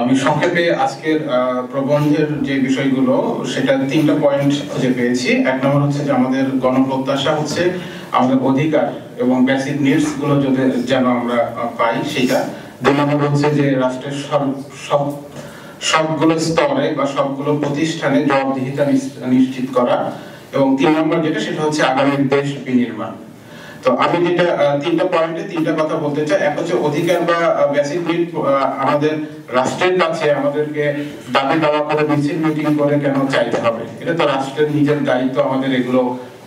আমি সংক্ষেপে আজকের প্রবন্ধের যে বিষয়গুলো সেটা 3টা পয়েন্ট খুঁজে পেয়েছি। এক নম্বর হচ্ছে যে আমাদের গণপ্রত্যাশা হচ্ছে আমাদের অধিকার এবং বেসিক নিডস গুলো যদি যেন আমরা পাই সেটা। 2 নম্বর হচ্ছে যে রাষ্ট্রের সবগুলো স্তরে বা সবগুলো প্রতিষ্ঠানে জবাবদিহিতা নিশ্চিত করা, এবং 3 নম্বর যেটা সেটা হচ্ছে আগামী দেশ বিনির্মাণ। তো আমি যেটা 3টা পয়েন্টে 3টা কথা বলতে চাই। এক হচ্ছে অধিকার বা বেসিক নিড আমাদের রাষ্ট্রের কাছে আমাদেরকে দাবি দাওয়া করে মিছিল মিটিং করে কেন চাইতে হবে? এটা তো রাষ্ট্রের নিজের দায়িত্ব আমাদের এগুলো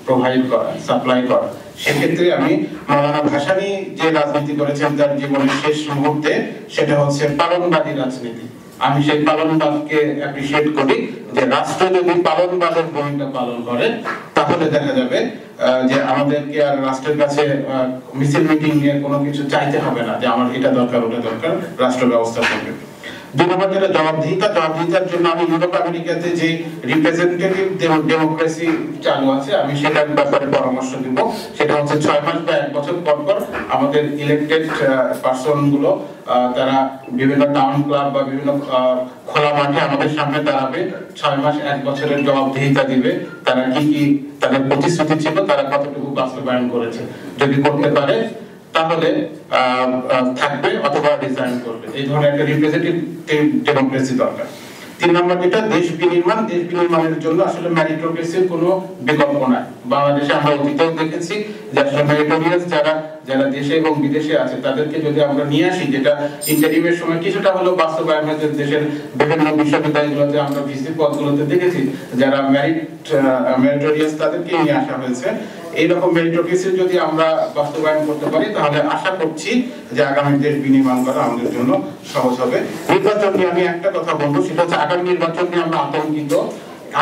প্রোভাইড করা, সাপ্লাই করা। সেক্ষেত্রে আমি মাওলানা ভাসানী যে রাজনীতি করেছেন তার জীবনের শেষ মুহূর্তে, সেটা হচ্ছে পালনবাদী রাজনীতি। আমি সেই পালনবাদকে অ্যাপ্রিশিয়েট করি, যে রাষ্ট্র যদি পালনবাদের ভূমিকা পালন করে তাহলে দেখা যাবে যে আমাদেরকে আর রাষ্ট্রের কাছে মিছিল মিটিং নিয়ে কোনো কিছু চাইতে হবে না যে আমার এটা দরকার ওটা দরকার, রাষ্ট্র ব্যবস্থা করবে। 2 নম্বর যেটা জবাবদিহিতার জন্য আমি ইউরোপ আমেরিকাতে যে রিপ্রেজেন্টেটিভ ডেমোক্রেসি চালু আছে আমি সেটার ব্যাপারে পরামর্শ দিব। সেটা হচ্ছে 6 মাস বা 1 বছর পর পর আমাদের ইলেক্টেড পারসন গুলো তারা বিভিন্ন টাউন ক্লাব বা বিভিন্ন খোলা মাঠে আমাদের সামনে দাঁড়াবে, 6 মাস 1 বছরের জবাবদিহিতা দিবে, তারা কি কি তাদের প্রতিশ্রুতি ছিল, তারা কতটুকু বাস্তবায়ন করেছে। যদি করতে পারে তাহলে থাকবে অথবা রিজাইন করবে। এই ধরনের একটা রিপ্রেজেন্টেটিভ ডেমোক্রেসি দরকার। 3 নম্বর যেটা দেশ বিনির্মাণের জন্য আসলে মেরিটোক্রেসির কোনো বিকল্প নাই। বাংলাদেশে আমরা অতীতেও দেখেছি যে আসলে মেরিটোরিয়াস যারা দেশে এবং বিদেশে আছে তাদেরকে যদি আমরা নিয়ে আসি, যেটা ইন্টারিমের সময় কিছুটা হলেও বাস্তবায়ন হয়েছে দেশের বিভিন্ন বিশ্ববিদ্যালয়গুলোতে, আমরা ভিসি পদগুলোতে দেখেছি যারা মেরিটোরিয়াস তাদেরকে নিয়ে আসা হয়েছে। এইরকম মেরিটোক্রেসি যদি আমরা বাস্তবায়ন করতে পারি তাহলে আশা করছি যে আগামী দেশ বিনির্মাণ করা আমাদের জন্য সহজ হবে। নির্বাচন নিয়ে আমি একটা কথা বলবো, সেটা হচ্ছে আগামী নির্বাচন নিয়ে আমরা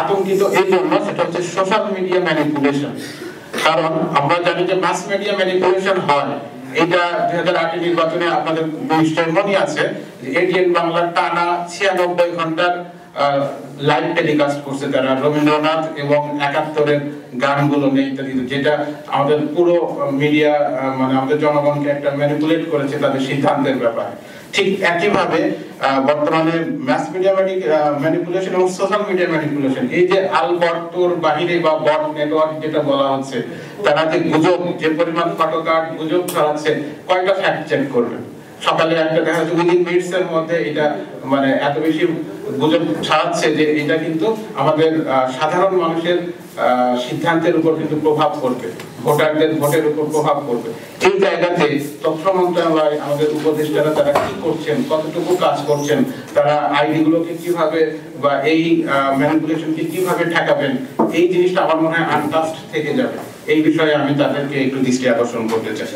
আতঙ্কিত এই জন্য, সেটা হচ্ছে সোশ্যাল মিডিয়া ম্যানিপুলেশন। কারণ আমরা জানি যে মাস মিডিয়া ম্যানিপুলেশন হয়। এটা 2008 নির্বাচনে আপনাদের নিশ্চয়ই মনে আছে যে এটিএন বাংলার টানা 96 ঘন্টার লাইভ টেলিকাস্ট করছে তারা রবীন্দ্রনাথ এবং 71-এর গানগুলো নেই ইত্যাদি, যেটা আমাদের পুরো মিডিয়া মানে আমাদের জনগণকে একটা ম্যানিপুলেট করেছে তাদের সিদ্ধান্তের ব্যাপারে। ঠিক একইভাবে বর্তমানে মাস মিডিয়া ম্যানিপুলেশন এবং সোশ্যাল মিডিয়া ম্যানিপুলেশন, এই যে আলবর্তোর বাহিরে বা বট নেটওয়ার্ক যেটা বলা হচ্ছে, তারা যে গুজব, যে পরিমাণ ফটোকার্ড গুজব ছড়াচ্ছে, কয়টা ফ্যাক্ট চেক করবেন? সকালে একটা দেখা যাচ্ছে উইদিন মিনিটস এর মধ্যে এটা মানে এত বেশি গুজব ছড়াচ্ছে যে এটা কিন্তু আমাদের সাধারণ মানুষের সিদ্ধান্তের উপর কিন্তু প্রভাব পড়বে, ভোটারদের ভোটের উপর প্রভাব পড়বে। এই জায়গাতে তথ্য মন্ত্রণালয়, আমাদের উপদেষ্টারা তারা কি করছেন, কতটুকু কাজ করছেন, তারা আইডি গুলোকে কিভাবে বা এই ম্যানিপুলেশনকে কিভাবে ঠেকাবেন, এই জিনিসটা আমার মনে হয় আনটাস্ট থেকে যাবে। এই বিষয়ে আমি তাদেরকে একটু দৃষ্টি আকর্ষণ করতে চাই।